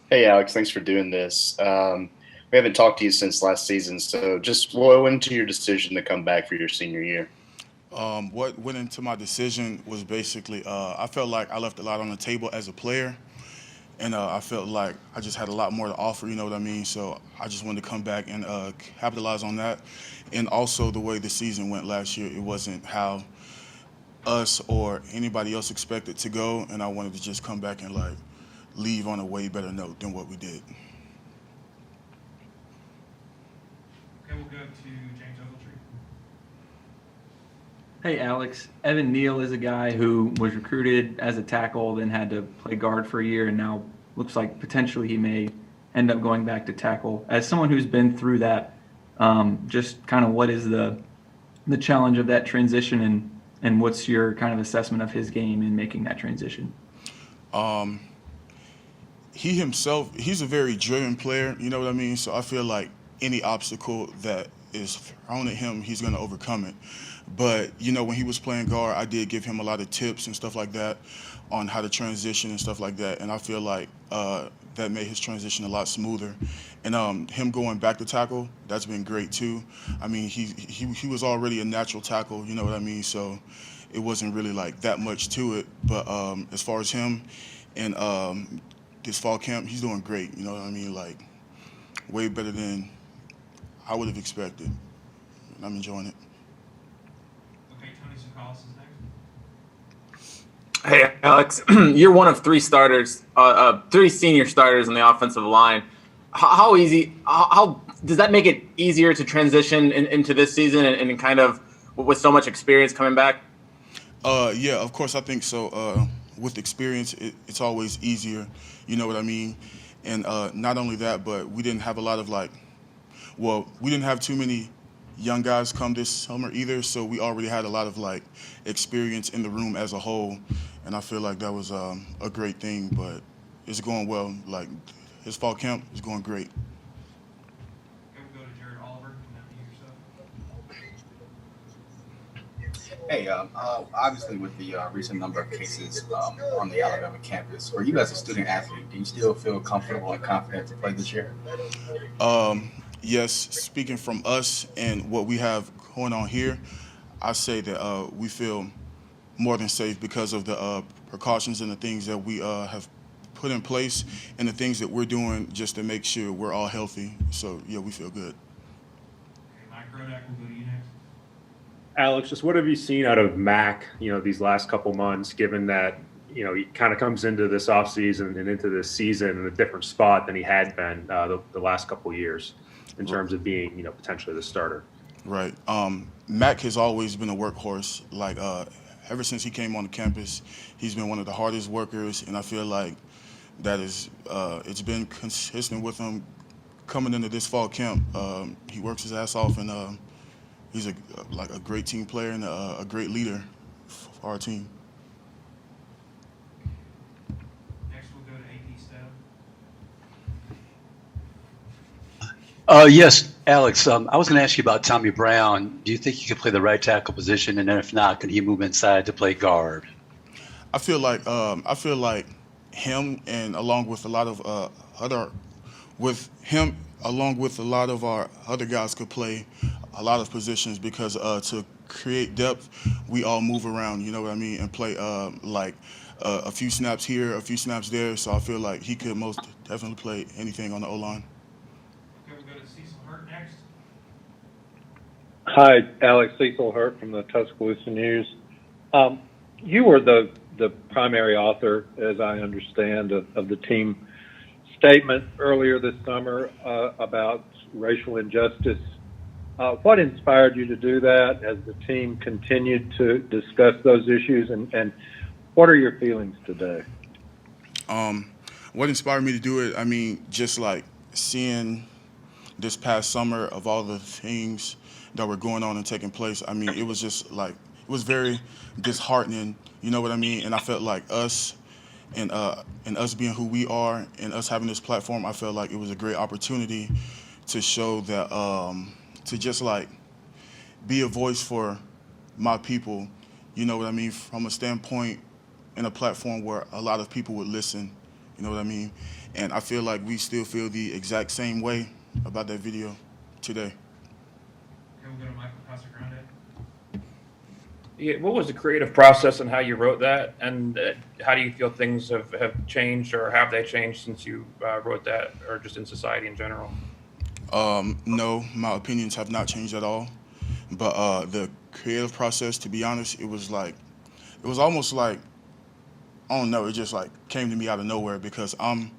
Hey, Alex, thanks for doing this. We haven't talked to you since last season, so just what went into your decision to come back for your senior year? What went into my decision was basically I felt like I left a lot on the table as a player, and I felt like I just had a lot more to offer. You know what I mean? So I just wanted to come back and capitalize on that, and also the way the season went last year, it wasn't how us or anybody else expected to go, and I wanted to just come back and like leave on a way better note than what we did. Okay, we'll go to James Ogletree. Hey Alex, Evan Neal is a guy who was recruited as a tackle, then had to play guard for a year, and now looks like potentially he may end up going back to tackle. As someone who's been through that, just kind of what is the challenge of that transition, and what's your kind of assessment of his game in making that transition? Um, he himself, he's a very driven player. You know what I mean? So I feel like any obstacle that is thrown at him, he's going to overcome it. But you know, when he was playing guard, I did give him a lot of tips and stuff like that on how to transition and stuff like that. And I feel like that made his transition a lot smoother. And him going back to tackle, that's been great too. I mean, he was already a natural tackle. You know what I mean? So it wasn't really like that much to it. But as far as him and this fall camp, he's doing great. You know what I mean? Like way better than I would have expected. And I'm enjoying it. Okay, Tony Sakalas is next. Hey, Alex, you're one of three senior starters on the offensive line. How does that make it easier to transition into this season and kind of with so much experience coming back? Yeah, of course, I think so. With experience, it's always easier. You know what I mean? And not only that, but we didn't have a lot of like, well, we didn't have too many young guys come this summer either. So we already had a lot of like experience in the room as a whole, and I feel like that was a great thing. But it's going well. Like his fall camp is going great. Okay, we'll go to Jared Oliver, and then you yourself. Hey, obviously with the recent number of cases on the Alabama campus, for you as a student athlete, do you still feel comfortable and confident to play this year? Yes, speaking from us and what we have going on here, I say that we feel more than safe because of the precautions and the things that we have put in place and the things that we're doing just to make sure we're all healthy. So yeah, we feel good. Okay, Mike Rodak, we'll go to you next. Alex, just what have you seen out of Mac, these last couple months, given that, he kind of comes into this offseason and into this season in a different spot than he had been the last couple years in terms of being, potentially the starter? Right. Mac has always been a workhorse. Like ever since he came on the campus, he's been one of the hardest workers, and I feel like that is it's been consistent with him coming into this fall camp. He works his ass off, and he's like a great team player and a great leader for our team. Next, we'll go to AP Stone. Yes, Alex. I was going to ask you about Tommy Brown. Do you think he could play the right tackle position, and then if not, can he move inside to play guard? I feel like him and along with a lot of other with him along with a lot of our other guys could play a lot of positions because to create depth, we all move around. You know what I mean, and play like a few snaps here, a few snaps there. So I feel like he could most definitely play anything on the O line. Okay, we'll go to Cecil Hurt next. Hi, Alex Cecil Hurt from the Tuscaloosa News. You were the primary author, as I understand, of the team statement earlier this summer about racial injustice. What inspired you to do that? Has the team continued to discuss those issues, and what are your feelings today? Um, what inspired me to do it? I mean, just like seeing this past summer of all the things that were going on and taking place. I mean, it was just like it was very disheartening. You know what I mean? And I felt like and us being who we are and us having this platform, I felt like it was a great opportunity to show that to just like be a voice for my people. You know what I mean? From a standpoint and a platform where a lot of people would listen. You know what I mean? And I feel like we still feel the exact same way about that video today. Okay, we'll go to Michael Casagrande. Yeah, what was the creative process and how you wrote that, and how do you feel things have changed, or have they changed since you wrote that, or just in society in general? No, my opinions have not changed at all. But the creative process, to be honest, it was almost like, I don't know, it just like came to me out of nowhere, because I'm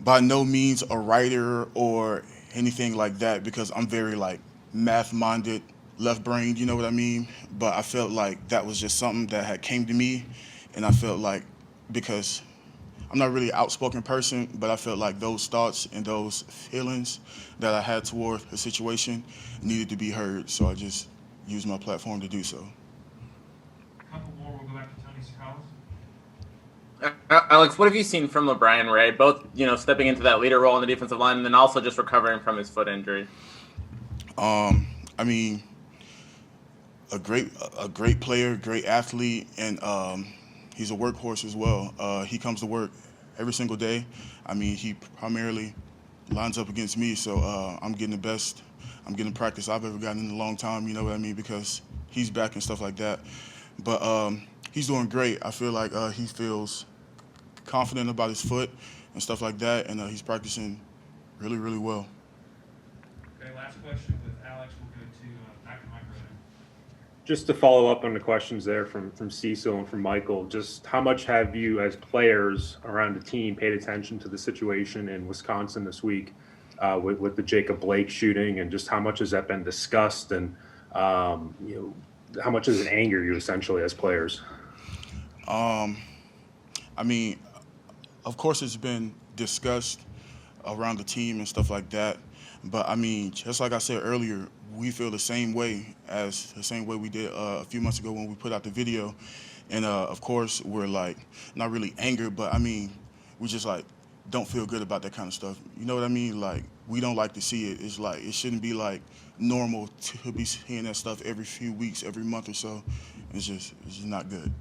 by no means a writer or anything like that, because I'm very like math-minded, left-brained, you know what I mean? But I felt like that was just something that had came to me, and I felt like, because I'm not really an outspoken person, but I felt like those thoughts and those feelings that I had toward the situation needed to be heard, so I just used my platform to do so. A couple more, we'll go back to Tony Sakalas. Alex, what have you seen from LeBron Ray, both stepping into that leader role on the defensive line and then also just recovering from his foot injury? I mean, a great player, great athlete, and he's a workhorse as well. He comes to work every single day. I mean, he primarily lines up against me, so I'm getting the best. I'm getting practice I've ever gotten in a long time, you know what I mean, because he's back and stuff like that. But he's doing great. I feel like he feels confident about his foot and stuff like that, and he's practicing really, really well. Okay, last question with Alex. We'll go to back to Mike Roden. Just to follow up on the questions there from Cecil and from Michael, just how much have you as players around the team paid attention to the situation in Wisconsin this week with the Jacob Blake shooting, and just how much has that been discussed, and how much does it anger you essentially as players? I mean, of course it's been discussed around the team and stuff like that, but I mean, just like I said earlier, we feel the same way we did a few months ago when we put out the video. And of course we're like not really angered, but I mean, we just like don't feel good about that kind of stuff. You know what I mean? Like, we don't like to see it. It's like, it shouldn't be like normal to be seeing that stuff every few weeks, every month or so. It's just not good.